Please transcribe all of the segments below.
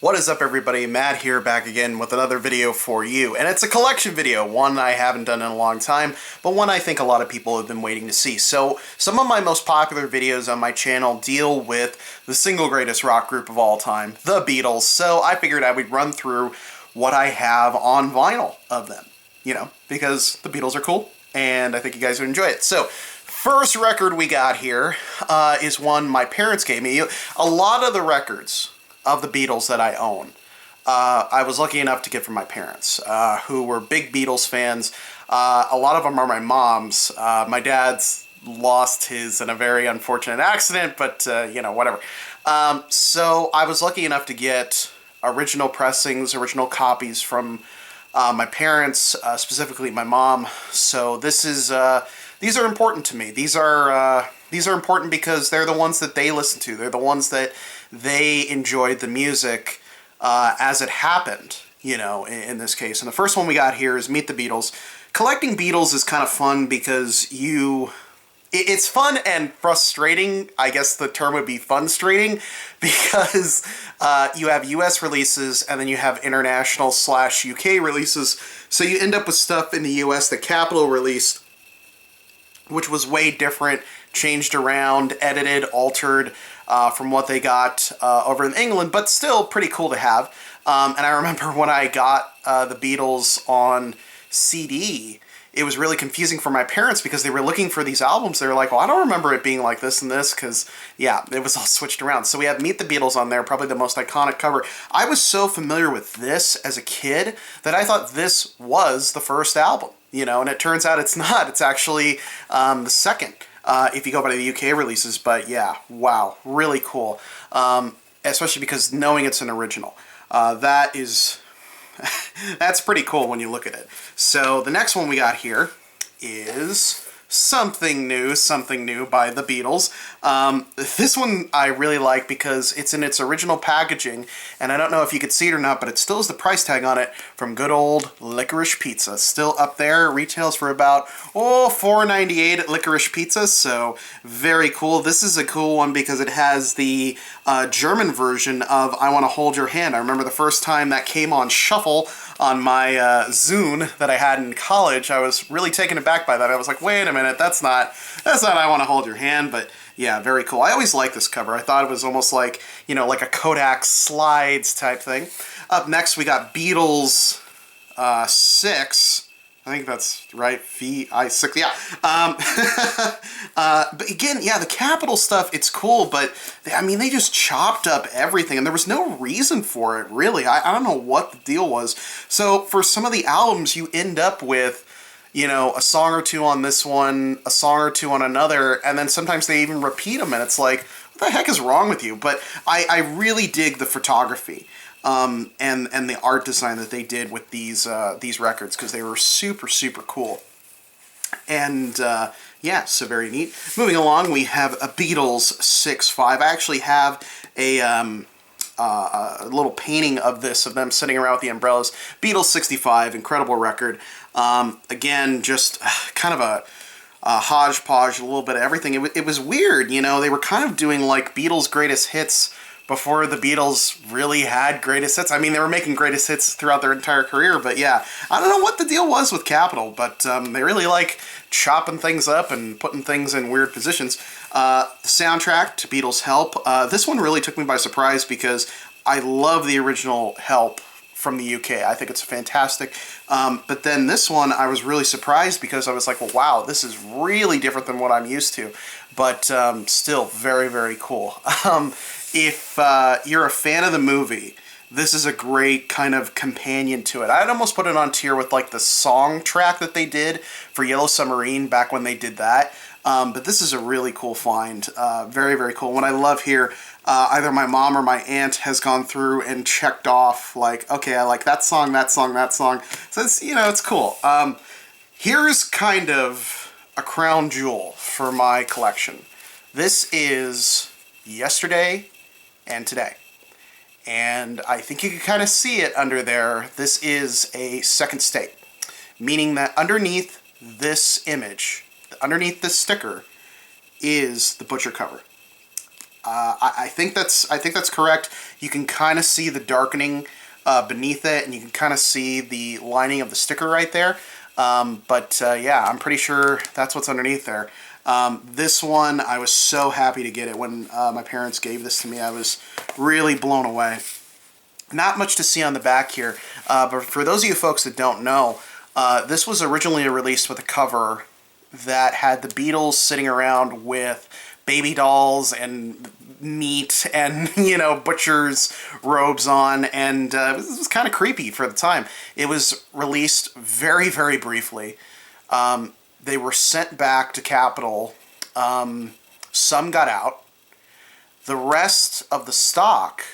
What is up, everybody? Matt here, back again with another video for you. And it's a collection video, one I haven't done in a long time, but one I think a lot of people have been waiting to see. So some of my most popular videos on my channel deal with the single greatest rock group of all time, the Beatles. So I figured I would run through what I have on vinyl of them, because the Beatles are cool, and I think you guys would enjoy it. So first record we got here is one my parents gave me. A lot of the records of the Beatles that I own, I was lucky enough to get from my parents, who were big Beatles fans. A lot of them are my mom's. My dad's lost his in a very unfortunate accident, but, whatever. So I was lucky enough to get original pressings, original copies from my parents, specifically my mom. So these are important to me. These are important because they're the ones that they listen to. They're the ones that they enjoyed the music as it happened, in this case. And the first one we got here is Meet the Beatles. Collecting Beatles is kind of fun because it's fun and frustrating. I guess the term would be funstrating, because you have US releases and then you have international/UK releases. So you end up with stuff in the US that Capitol released, which was way different, changed around, edited, altered from what they got over in England, but still pretty cool to have. And I remember when I got the Beatles on CD, it was really confusing for my parents because they were looking for these albums. They were like, well, I don't remember it being like this and this, because, yeah, it was all switched around. So we have Meet the Beatles on there, probably the most iconic cover. I was so familiar with this as a kid that I thought this was the first album, and it turns out it's not. It's actually the second, if you go by the UK releases. But yeah, wow, really cool, especially because knowing it's an original. That's pretty cool when you look at it. So the next one we got here is something new by the Beatles. This one I really like because it's in its original packaging, and I don't know if you could see it or not, but it still has the price tag on it from good old Licorice Pizza. Still up there, retails for about, $4.98 at Licorice Pizza, so very cool. This is a cool one because it has the German version of I Want to Hold Your Hand. I remember the first time that came on shuffle on my Zune that I had in college. I was really taken aback by that. I was like, wait a minute, that's not I Want to Hold Your Hand, but yeah, very cool. I always liked this cover. I thought it was almost like, like a Kodak slides type thing. Up next, we got Beatles 6. I think that's right, VI6, yeah. But again, yeah, the Capitol stuff, it's cool, but they just chopped up everything, and there was no reason for it, really. I don't know what the deal was. So for some of the albums, you end up with, a song or two on this one, a song or two on another, and then sometimes they even repeat them, and it's like, what the heck is wrong with you? But I really dig the photography. And the art design that they did with these records, because they were super, super cool. And yeah, so very neat. Moving along, we have a Beatles 6-5. I actually have a little painting of them sitting around with the umbrellas. Beatles 65, incredible record. Again, just kind of a hodgepodge, a little bit of everything. It was weird, they were kind of doing like Beatles greatest hits before the Beatles really had greatest hits. They were making greatest hits throughout their entire career, but yeah, I don't know what the deal was with Capitol, but they really like chopping things up and putting things in weird positions. The soundtrack to Beatles Help, this one really took me by surprise because I love the original Help from the UK. I think it's fantastic. But then this one, I was really surprised because I was like, well, wow, this is really different than what I'm used to. But still very, very cool. If you're a fan of the movie, this is a great kind of companion to it. I'd almost put it on tier with like the song track that they did for Yellow Submarine back when they did that. But this is a really cool find. Very, very cool. What I love here, either my mom or my aunt has gone through and checked off, like, okay, I like that song, that song, that song. So it's, it's cool. Here's kind of a crown jewel for my collection. This is Yesterday and Today. And I think you can kind of see it under there. This is a second state, meaning that underneath this image, underneath this sticker, is the butcher cover. I think that's correct. You can kind of see the darkening beneath it, and you can kind of see the lining of the sticker right there. Yeah, I'm pretty sure that's what's underneath there. This one, I was so happy to get it when my parents gave this to me. I was really blown away. Not much to see on the back here, but for those of you folks that don't know, this was originally released with a cover that had the Beatles sitting around with baby dolls and meat and, you know, butcher's robes on, and it was kind of creepy for the time. It was released very, very briefly. They were sent back to Capitol. Some got out. The rest of the stock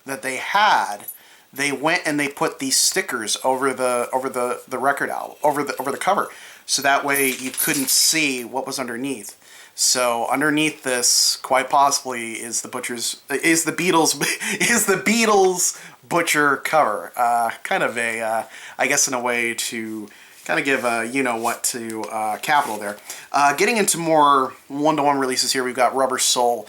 that they had, they went and they put these stickers over the record album, over the cover, so that way you couldn't see what was underneath. So underneath this, quite possibly, is the Beatles Butcher cover. Kind of a, I guess in a way to kind of give a you-know-what to Capitol there. Getting into more one-to-one releases here, we've got Rubber Soul,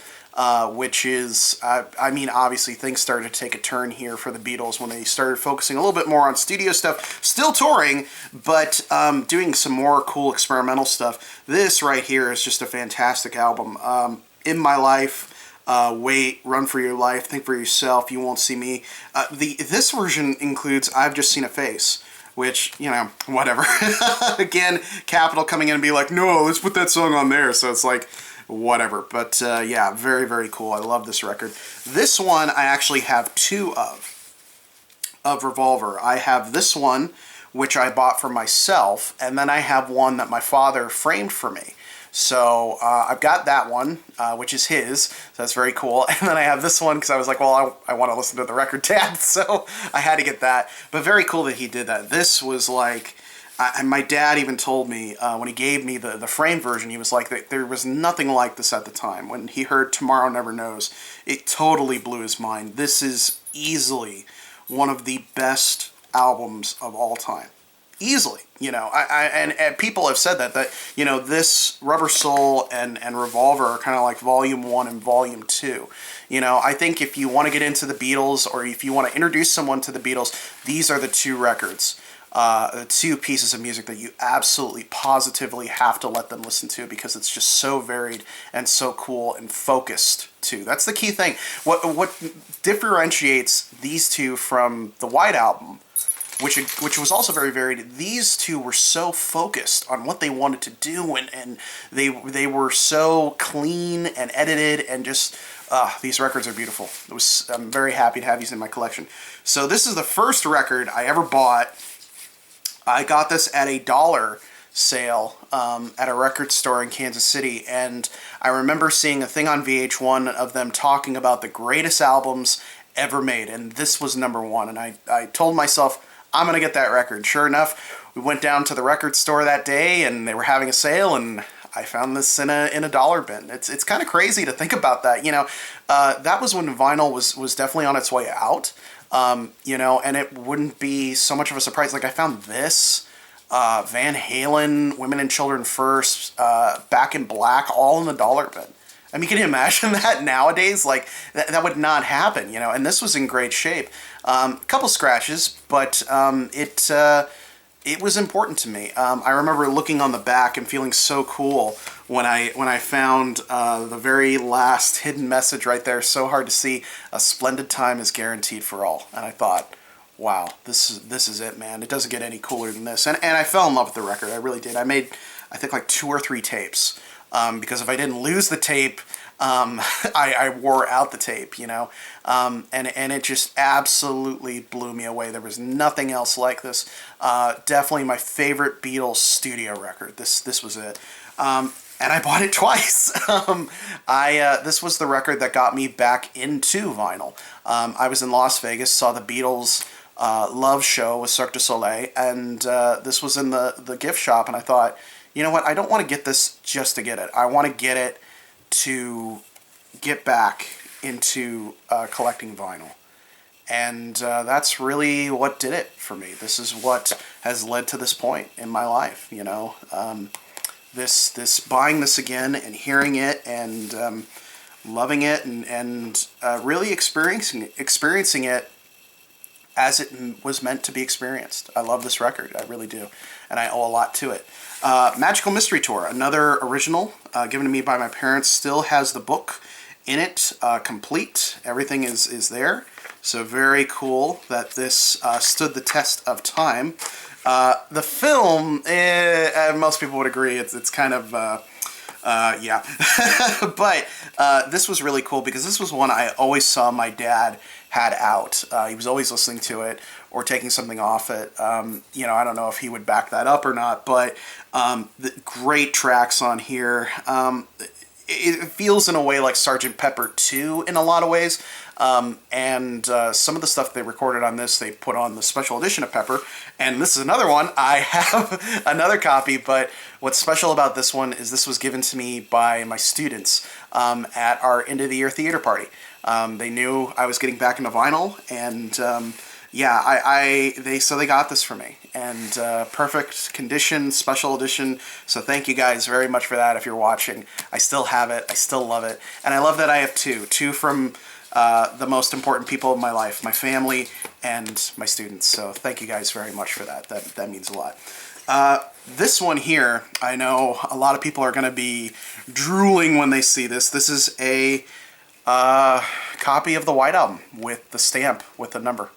which is, I mean, obviously things started to take a turn here for the Beatles when they started focusing a little bit more on studio stuff. Still touring, but doing some more cool experimental stuff. This right here is just a fantastic album. In My Life, Wait, Run for Your Life, Think for Yourself, You Won't See Me. This version includes I've Just Seen a Face, which, you know, whatever. Again, Capitol coming in and be like, no, let's put that song on there. So it's like, whatever. But yeah, very, very cool. I love this record. This one I actually have two of Revolver. I have this one, which I bought for myself, and then I have one that my father framed for me. So I've got that one, which is his, so that's very cool. And then I have this one because I was like, well, I want to listen to the record, Dad, so I had to get that. But very cool that he did that. This was like, and my dad even told me when he gave me the frame version, he was like, there was nothing like this at the time. When he heard Tomorrow Never Knows, it totally blew his mind. This is easily one of the best albums of all time. Easily, you know, and people have said that, you know, this Rubber Soul and Revolver are kind of like Volume 1 and Volume 2. You know, I think if you want to get into the Beatles, or if you want to introduce someone to the Beatles, these are the two records, the two pieces of music that you absolutely positively have to let them listen to, because it's just so varied and so cool and focused too. That's the key thing. What differentiates these two from the White Album, which was also very varied. These two were so focused on what they wanted to do, and they were so clean and edited, and just these records are beautiful. I'm very happy to have these in my collection. So this is the first record I ever bought. I got this at a $1 sale at a record store in Kansas City, and I remember seeing a thing on VH1 of them talking about the greatest albums ever made, and this was #1. And I told myself, I'm going to get that record. Sure enough, we went down to the record store that day, and they were having a sale, and I found this in a dollar bin. It's kind of crazy to think about that. You know, that was when vinyl was definitely on its way out. You know, and it wouldn't be so much of a surprise. Like, I found this, Van Halen, Women and Children First, Back in Black, all in the dollar bin. I mean, can you imagine that nowadays? Like, that would not happen, you know, and this was in great shape. A couple scratches, but it was important to me. I remember looking on the back and feeling so cool when I found the very last hidden message right there. So hard to see. A splendid time is guaranteed for all. And I thought, wow, this is it, man. It doesn't get any cooler than this. And I fell in love with the record. I really did. I made, I think, like 2 or 3 tapes. Because if I didn't lose the tape, I wore out the tape, you know, and it just absolutely blew me away. There was nothing else like this. Definitely my favorite Beatles studio record. This was it. And I bought it twice. This was the record that got me back into vinyl. I was in Las Vegas, saw the Beatles Love Show with Cirque du Soleil, and this was in the gift shop, and I thought, you know what, I don't want to get this just to get it. I want to get it to get back into collecting vinyl. And that's really what did it for me. This is what has led to this point in my life, you know. This buying this again and hearing it, and loving it and really experiencing it as it was meant to be experienced. I love this record, I really do, and I owe a lot to it. Magical Mystery Tour, another original given to me by my parents, still has the book in it, complete. Everything is there, so very cool that this stood the test of time. The film, most people would agree, it's kind of, yeah. But this was really cool because this was one I always saw my dad had out. He was always listening to it or taking something off it. You know, I don't know if he would back that up or not, but the great tracks on here. It feels in a way like Sgt. Pepper 2 in a lot of ways. And some of the stuff they recorded on this, they put on the special edition of Pepper. And this is another one. I have another copy, but what's special about this one is this was given to me by my students at our end of the year theater party. They knew I was getting back into vinyl, and yeah, they got this for me, and perfect condition, special edition. So thank you guys very much for that. If you're watching, I still have it. I still love it, and I love that I have two from the most important people in my life, my family and my students. So thank you guys very much for that. That means a lot. This one here, I know a lot of people are going to be drooling when they see this. This is a copy of the White Album with the stamp with the number.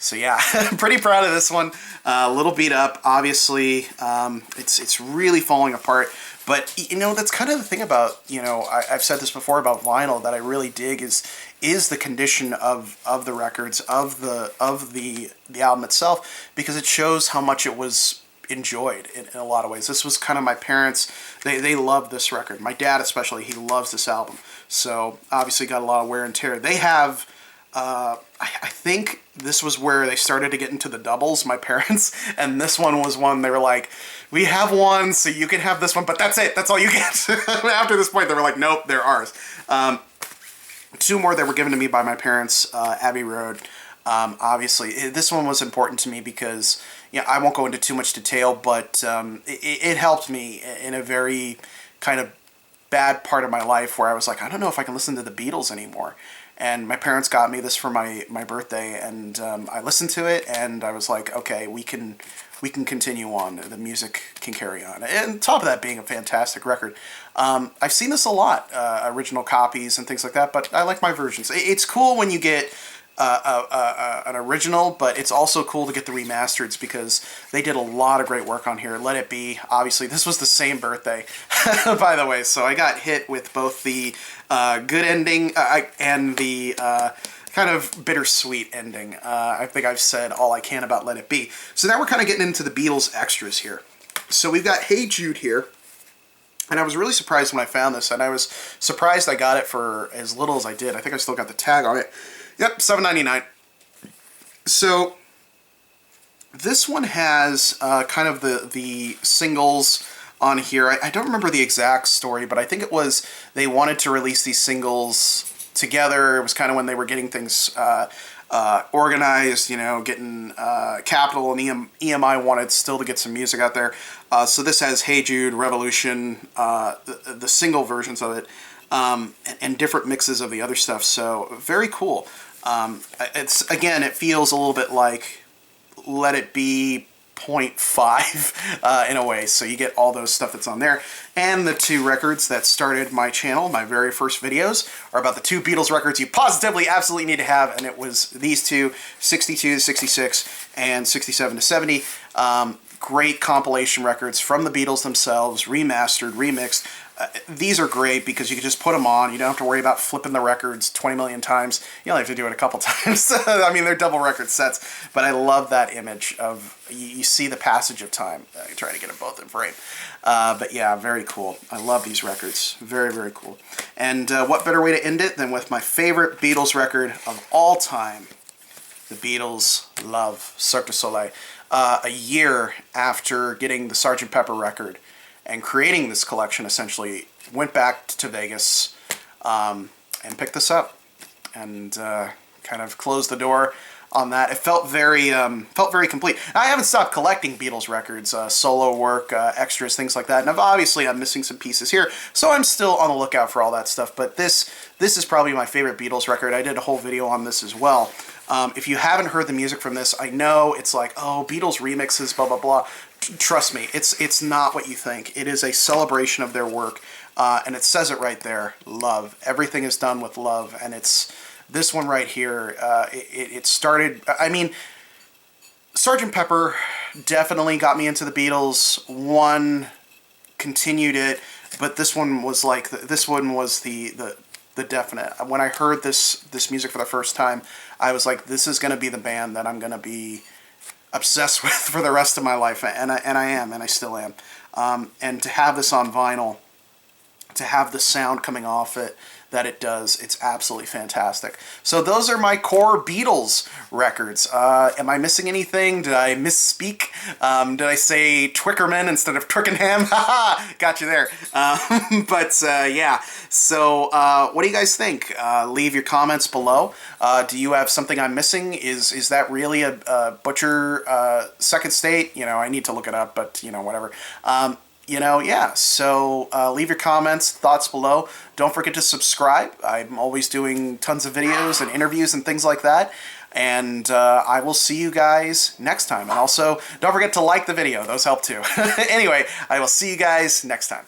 So yeah, I'm pretty proud of this one. A little beat up, obviously. It's really falling apart. But you know, that's kind of the thing about, you know, I've said this before about vinyl that I really dig is the condition of the records, of the album itself, because it shows how much it was enjoyed in a lot of ways. This was kind of my parents, they loved this record. My dad especially, he loves this album. So obviously got a lot of wear and tear. They have, I think this was where they started to get into the doubles, my parents, and this one was one they were like, we have one, so you can have this one, but that's it. That's all you get. After this point, they were like, nope, they're ours. Two more that were given to me by my parents, Abbey Road. Obviously, this one was important to me because, you know, I won't go into too much detail, but it helped me in a very kind of bad part of my life where I was like, I don't know if I can listen to the Beatles anymore. And my parents got me this for my birthday, and I listened to it, and I was like, okay, we can continue on. The music can carry on. And on top of that being a fantastic record, I've seen this a lot, original copies and things like that, but I like my versions. It's cool when you get an original, but it's also cool to get the remasters because they did a lot of great work on here. Let It Be, obviously, this was the same birthday, by the way, so I got hit with both the good ending and the kind of bittersweet ending. I think I've said all I can about Let It Be. So now we're kind of getting into the Beatles extras here. So we've got Hey Jude here. And I was really surprised when I found this, and I was surprised I got it for as little as I did. I think I still got the tag on it. Yep, $7.99. So this one has kind of the singles on here. I don't remember the exact story, but I think it was they wanted to release these singles together. It was kind of when they were getting things organized, you know, getting Capitol and EMI wanted still to get some music out there. So this has Hey Jude, Revolution, the single versions of it, and different mixes of the other stuff. So very cool. Again, it feels a little bit like Let It Be 0.5 in a way, so you get all those stuff that's on there. And the two records that started my channel, my very first videos, are about the two Beatles records you positively, absolutely need to have, and it was these two, 62 to 66 and 67 to 70. Great compilation records from the Beatles themselves, remastered, remixed. These are great because you can just put them on. You don't have to worry about flipping the records 20 million times. You only have to do it a couple times. I mean, they're double record sets, but I love that image of, you see the passage of time. I try to get them both in frame. But yeah, very cool. I love these records. Very, very cool. And what better way to end it than with my favorite Beatles record of all time, the Beatles' Love, Cirque du Soleil. A year after getting the Sgt. Pepper record and creating this collection, essentially, went back to Vegas and picked this up and kind of closed the door on that. It felt very complete. I haven't stopped collecting Beatles records, solo work, extras, things like that. And I'm missing some pieces here, so I'm still on the lookout for all that stuff. But this is probably my favorite Beatles record. I did a whole video on this as well. If you haven't heard the music from this, I know it's like, oh, Beatles remixes, blah, blah, blah. Trust me, it's not what you think. It is a celebration of their work, and it says it right there, love. Everything is done with love, and it's this one right here. It started, I mean, Sgt. Pepper definitely got me into the Beatles. One continued it, but this one was like, this one was the definite. When I heard this music for the first time, I was like, this is going to be the band that I'm going to be obsessed with for the rest of my life, and I am, and I still am. And to have this on vinyl, to have the sound coming off it that it does, it's absolutely fantastic. So those are my core Beatles records. Am I missing anything? Did I misspeak? Did I say Twickerman instead of Twickenham? Haha, got you there. Yeah, so what do you guys think? Leave your comments below. Do you have something I'm missing? Is that really a Butcher second state? You know, I need to look it up, but you know, whatever. Yeah, so leave your comments, thoughts below. Don't forget to subscribe. I'm always doing tons of videos and interviews and things like that. And I will see you guys next time. And also, don't forget to like the video. Those help too. Anyway, I will see you guys next time.